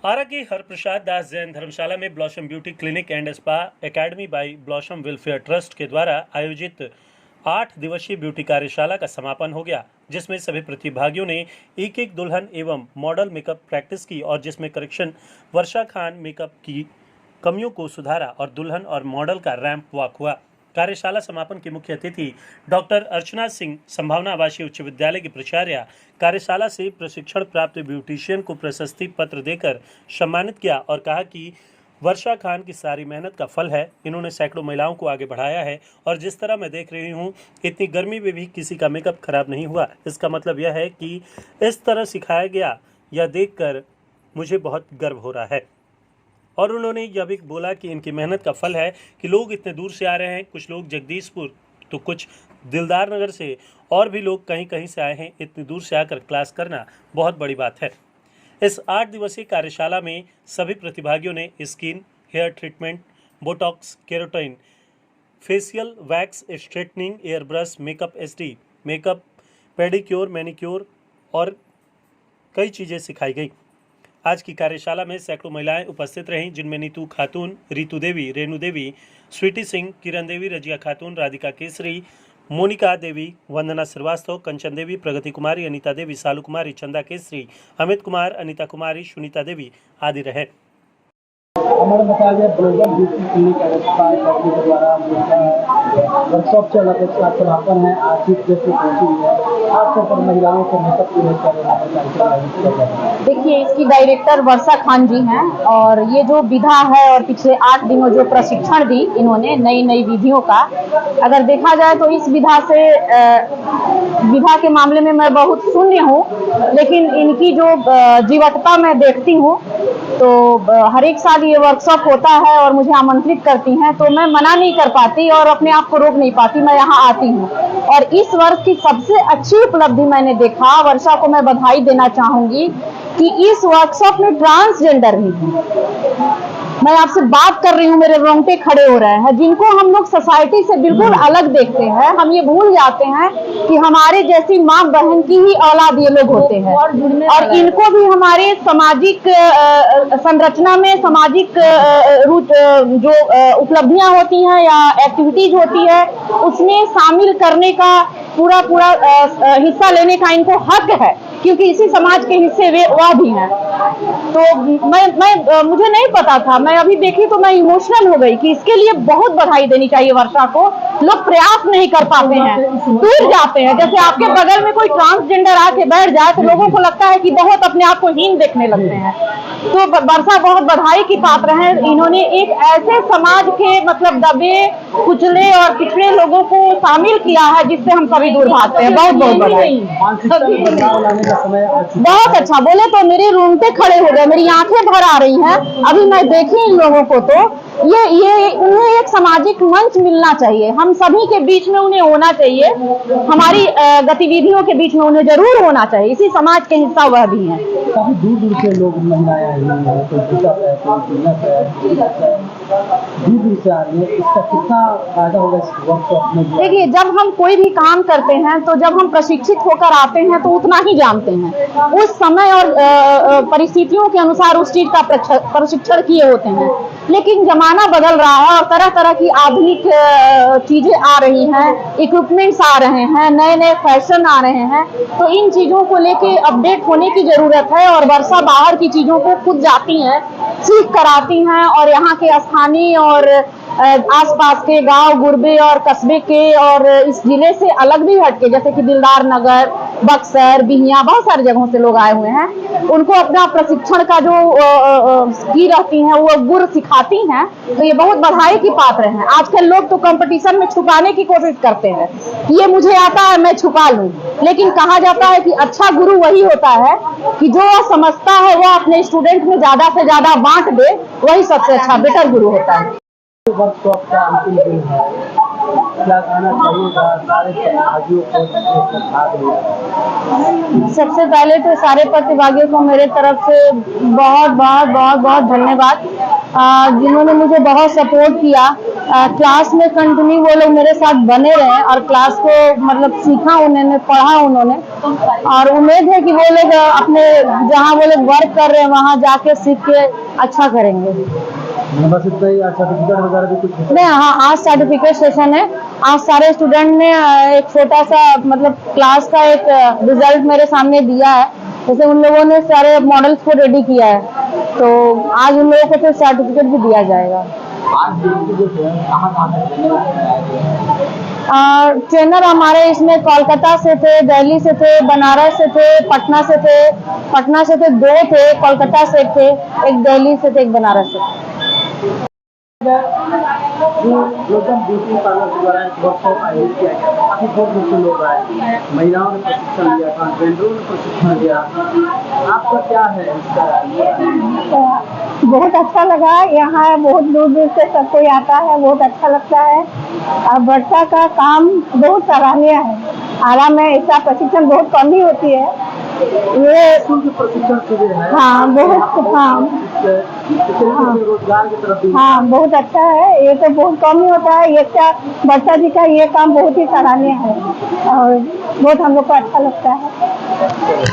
आरा के हरप्रसाद दास जैन धर्मशाला में blossom beauty clinic and spa academy by blossom welfare trust के द्वारा आयोजित 8 दिवसीय ब्यूटी कार्यशाला का समापन हो गया, जिसमें सभी प्रतिभागियों ने एक एक दुल्हन एवं मॉडल मेकअप प्रैक्टिस की और जिसमें करेक्शन वर्षा खान मेकअप की कमियों को सुधारा और दुल्हन और मॉडल का रैंप वॉक हुआ। कार्यशाला समापन की मुख्य अतिथि डॉक्टर अर्चना सिंह संभावना आवासीय उच्च विद्यालय की प्राचार्य कार्यशाला से प्रशिक्षण प्राप्त ब्यूटिशियन को प्रशस्ति पत्र देकर सम्मानित किया और कहा कि वर्षा खान की सारी मेहनत का फल है। इन्होंने सैकड़ों महिलाओं को आगे बढ़ाया है और जिस तरह मैं देख रही हूँ इतनी गर्मी में भी किसी का मेकअप खराब नहीं हुआ। इसका मतलब यह है कि इस तरह सिखाया गया, यह देखकर मुझे बहुत गर्व हो रहा है। और उन्होंने यह भी बोला कि इनकी मेहनत का फल है कि लोग इतने दूर से आ रहे हैं, कुछ लोग जगदीशपुर तो कुछ दिलदार नगर से और भी लोग कहीं कहीं से आए हैं। इतनी दूर से आकर क्लास करना बहुत बड़ी बात है। इस 8 दिवसीय कार्यशाला में सभी प्रतिभागियों ने skin, hair treatment, botox, keratin, facial, wax, straightening, air brush, makeup HD, makeup, pedicure, manicure और कई चीज़ें सिखाई गई। आज की कार्यशाला में सैकड़ों महिलाएं उपस्थित रहीं, जिनमें नीतू खातून, रीतू देवी, रेणु देवी, स्वीटी सिंह, किरण देवी, रजिया खातून, राधिका केसरी, मोनिका देवी, वंदना श्रीवास्तव, कंचन देवी, प्रगति कुमारी, अनीता देवी, सालू कुमारी, चंदा केसरी, अमित कुमार, अनीता कुमारी, सुनीता देवी आदि रहे। हमारे बताया गया blossom beauty clinic and spa academy के द्वारा वर्कशॉप चल रहा है, इसका समापन है। आज की डेट में पहुंची हुई है, खासतौर पर महिलाओं को मेकअप की देखिए, इसकी डायरेक्टर वर्षा खान जी हैं और ये जो विधा है और पिछले 8 दिनों जो प्रशिक्षण दी इन्होंने नई नई विधियों का, अगर देखा जाए तो इस विधा के मामले में मैं बहुत शून्य हूँ, लेकिन इनकी जो जीवटता मैं देखती हूँ तो हर एक साल ये वर्कशॉप होता है और मुझे आमंत्रित करती हैं, तो मैं मना नहीं कर पाती और अपने आप को रोक नहीं पाती, मैं यहाँ आती हूँ। और इस वर्ष की सबसे अच्छी उपलब्धि मैंने देखा, वर्षा को मैं बधाई देना चाहूंगी कि इस वर्कशॉप में ट्रांसजेंडर भी है। मैं आपसे बात कर रही हूँ, मेरे रोंगटे खड़े हो रहे हैं। जिनको हम लोग सोसाइटी से बिल्कुल अलग देखते हैं, हम ये भूल जाते हैं कि हमारे जैसी माँ बहन की ही औलाद ये लोग होते हैं और इनको भी हमारे सामाजिक संरचना में सामाजिक जो उपलब्धियां होती हैं या एक्टिविटीज होती है उसमें शामिल करने का पूरा हिस्सा लेने का इनको हक है, क्योंकि इसी समाज के हिस्से वह भी हैं। तो मैं मुझे नहीं पता था, मैं अभी देखी तो मैं इमोशनल हो गई कि इसके लिए बहुत बधाई देनी चाहिए वर्षा को। लोग प्रयास नहीं कर पाते हैं, दूर जाते हैं। जैसे आपके बगल में कोई ट्रांसजेंडर आके बैठ जाए तो लोगों को लगता है कि बहुत अपने आप को हीन देखने लगते हैं। तो वर्षा बहुत बधाई की पात्र है। इन्होंने एक ऐसे समाज के मतलब दबे, कुचले और पिछड़े लोगों को शामिल किया है जिससे हम सभी दूर भागते हैं। बहुत बहुत बधाई। बहुत अच्छा। बोले तो मेरे रोंगटे खड़े हो गए, मेरी आंखें भर आ रही हैं अभी मैं देखी इन लोगों को। तो ये उन्हें एक सामाजिक मंच मिलना चाहिए, हम सभी के बीच में उन्हें होना चाहिए, हमारी गतिविधियों के बीच में उन्हें जरूर होना चाहिए। इसी समाज के हिस्सा वह भी है। काफी दूर दूर से लोग महिलाएं आई हैं, कोई दूर से आ रही है, इसका कितना फायदा होगा इस वर्कशॉप में? देखिए, जब हम कोई भी काम करते हैं तो जब हम प्रशिक्षित होकर आते हैं तो उतना ही जानते हैं, उस समय और परिस्थितियों के अनुसार उस चीज का प्रशिक्षण किए होते हैं। लेकिन जमाना बदल रहा है और तरह तरह की आधुनिक चीजें आ रही हैं, इक्विपमेंट्स आ रहे हैं, नए नए फैशन आ रहे हैं, तो इन चीजों को लेके अपडेट होने की जरूरत है। और वर्षा बाहर की चीजों को खुद जाती हैं, सीख कर आती हैं और यहाँ के स्थानीय और आसपास के गांव, गुरबे और कस्बे के और इस जिले से अलग भी हटके, जैसे कि दिलदार नगर, बक्सर, बिहिया, बहुत सारी जगहों से लोग आए हुए हैं, उनको अपना प्रशिक्षण का जो की रहती हैं वो गुर सिखाती हैं। तो ये बहुत बधाई की पात्र हैं। आजकल लोग तो कंपटीशन में छुपाने की कोशिश करते हैं कि ये मुझे आता है मैं छुपा लूं, लेकिन कहा जाता है कि अच्छा गुरु वही होता है कि जो समझता है वो अपने स्टूडेंट में ज्यादा से ज्यादा बांट दे, वही सबसे अच्छा बेटर गुरु होता है। वर्कशॉप का अंतिम दिन है, क्या कहना चाहिएगा सारे प्रतिभागियों को? सबसे पहले तो सारे प्रतिभागियों को मेरे तरफ से बहुत बहुत बहुत बहुत धन्यवाद, जिन्होंने मुझे बहुत सपोर्ट किया। क्लास में कंटिन्यू वो लोग मेरे साथ बने रहे और क्लास को मतलब सीखा उन्होंने, पढ़ा उन्होंने, और उम्मीद है कि वो लोग अपने जहाँ वो लोग वर्क कर रहे हैं वहाँ जाके सीख के अच्छा करेंगे। बस इतना ही, सर्टिफिकेट वगैरह भी कुछ नहीं, हाँ, आज सर्टिफिकेट सेशन है। आज सारे स्टूडेंट ने एक छोटा सा मतलब क्लास का एक रिजल्ट मेरे सामने दिया है। जैसे उन लोगों ने सारे मॉडल्स को रेडी किया है, तो आज उन लोगों को फिर सर्टिफिकेट भी दिया जाएगा। आज जो है कहाँ ट्रेनर हमारे इसमें कोलकाता से थे, दिल्ली से थे, बनारस से थे, पटना से थे। पटना से थे 2 थे, कोलकाता से थे, एक दिल्ली से थे, एक बनारस से। ब्लॉसम ब्यूटी पार्लर के द्वारा एक वर्कशॉप आयोजित किया गया था। काफी बहुत से लोग आए, महिलाओं ने प्रशिक्षण लिया, ट्रांसजेंडरों ने प्रशिक्षण लिया। आपका क्या है इसका? बहुत अच्छा लगा। यहाँ बहुत दूर दूर से सब कोई आता है, बहुत अच्छा लगता है। और वर्षा का काम बहुत सराहनीय है। आराम में इसका प्रशिक्षण बहुत कम ही होती है। ये प्रशिक्षण शिविर है। हाँ, बहुत, हाँ, रोजगार की तरफ भी। हाँ, बहुत अच्छा है। ये तो बहुत कम ही होता है। ये क्या, वर्षा जी का ये काम बहुत ही सराहनीय है और बहुत हम लोग को अच्छा लगता है।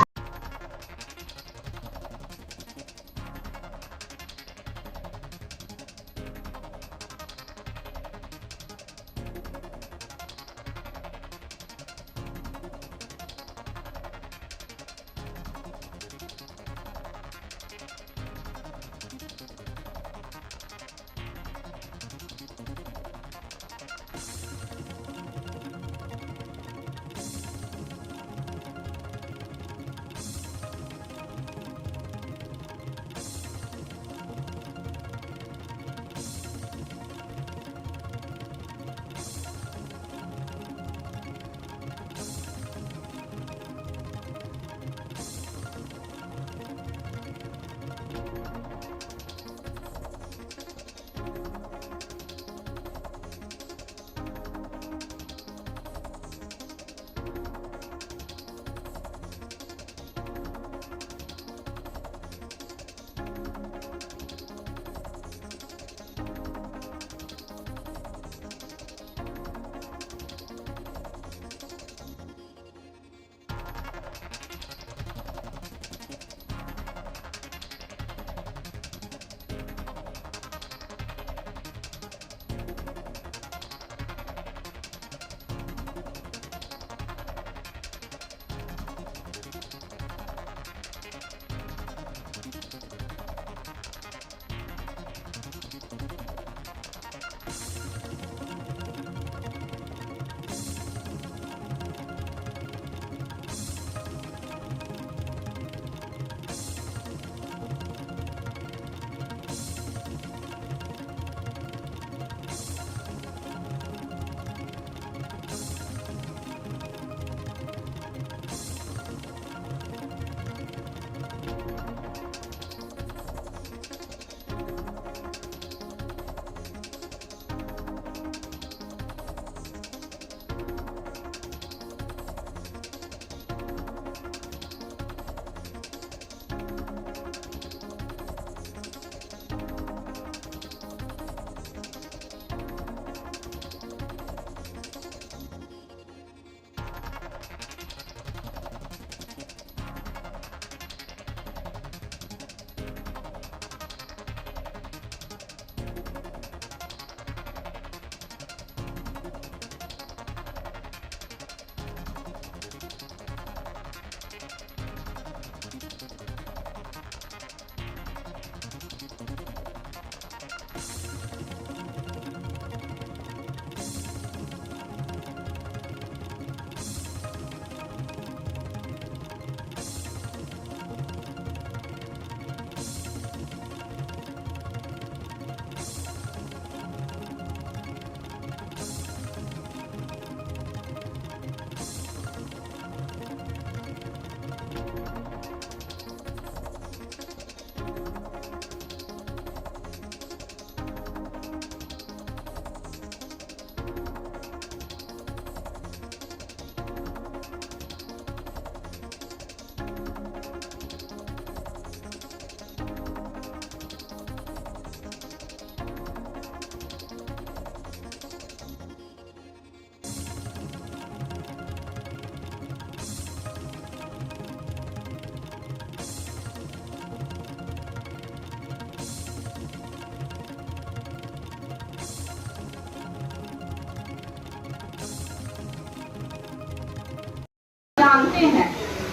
जानते हैं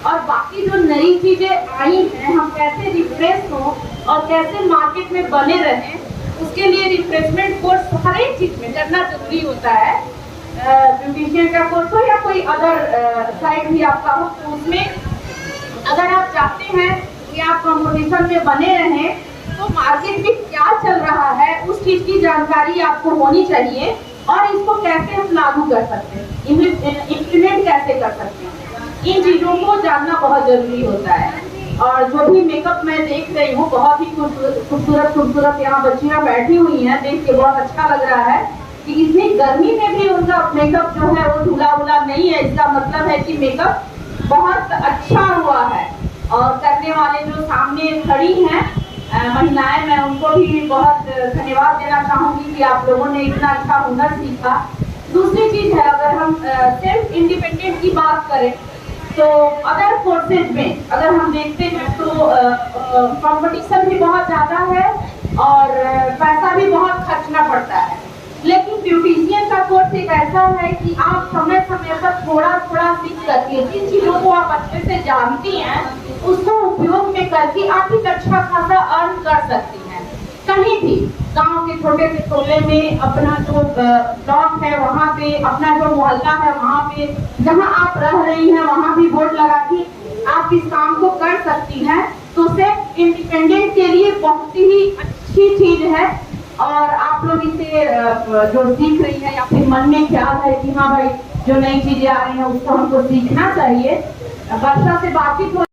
और बाकी जो नई चीजें आई हैं हम कैसे रिफ्रेश हो और कैसे मार्केट में बने रहें, उसके लिए रिफ्रेशमेंट कोर्स हर एक चीज में करना जरूरी होता है। ब्यूटिशियन का कोर्स हो या कोई अदर साइड भी आपका हो, तो उसमें अगर आप चाहते हैं कि आप कंपटीशन में बने रहें तो मार्केट में क्या चल रहा है उस चीज की जानकारी आपको होनी चाहिए और इसको कैसे हम लागू कर सकते हैं, इम्प्लीमेंट कैसे कर सकते हैं, इन चीजों को जानना बहुत जरूरी होता है। और जो भी मेकअप मैं देख रही हूँ, बहुत ही खूबसूरत यहाँ बच्चियां बैठी हुई हैं, देख के बहुत अच्छा लग रहा है कि इतनी गर्मी में भी उनका मेकअप जो है वो ढुला उला नहीं है। इसका मतलब है कि मेकअप बहुत अच्छा हुआ है। और करने वाले जो सामने खड़ी हैं महिलाएं, मैं उनको भी बहुत धन्यवाद देना चाहूंगी कि आप लोगों ने इतना अच्छा हुनर सीखा। दूसरी चीज है, अगर हम सेल्फ इंडिपेंडेंट की बात करें तो अदर कोर्सेज में अगर हम देखते हैं तो कंपटीशन भी बहुत ज्यादा है और पैसा भी बहुत खर्चना पड़ता है। लेकिन ब्यूटिशियन का कोर्स एक ऐसा है कि आप समय समय पर थोड़ा थोड़ा सीख करके जिन चीजों को आप अच्छे से जानती हैं उसको उपयोग में करके आप एक अच्छा खासा अर्न कर सकती हैं। कहीं भी गांव के छोटे से टोले में अपना जो ब्लॉक है वहाँ पे, अपना जो मोहल्ला है वहाँ पे, जहाँ आप रह रही हैं वहाँ भी बोर्ड लगा के आप इस काम को कर सकती हैं। तो सेल्फ इंडिपेंडेंट के लिए बहुत ही अच्छी चीज है और आप लोग इसे जो सीख रही है या फिर मन में ख्याल है कि हाँ भाई जो नई चीजें आ रही हैं उसको हमको सीखना चाहिए। वर्षा से बातचीत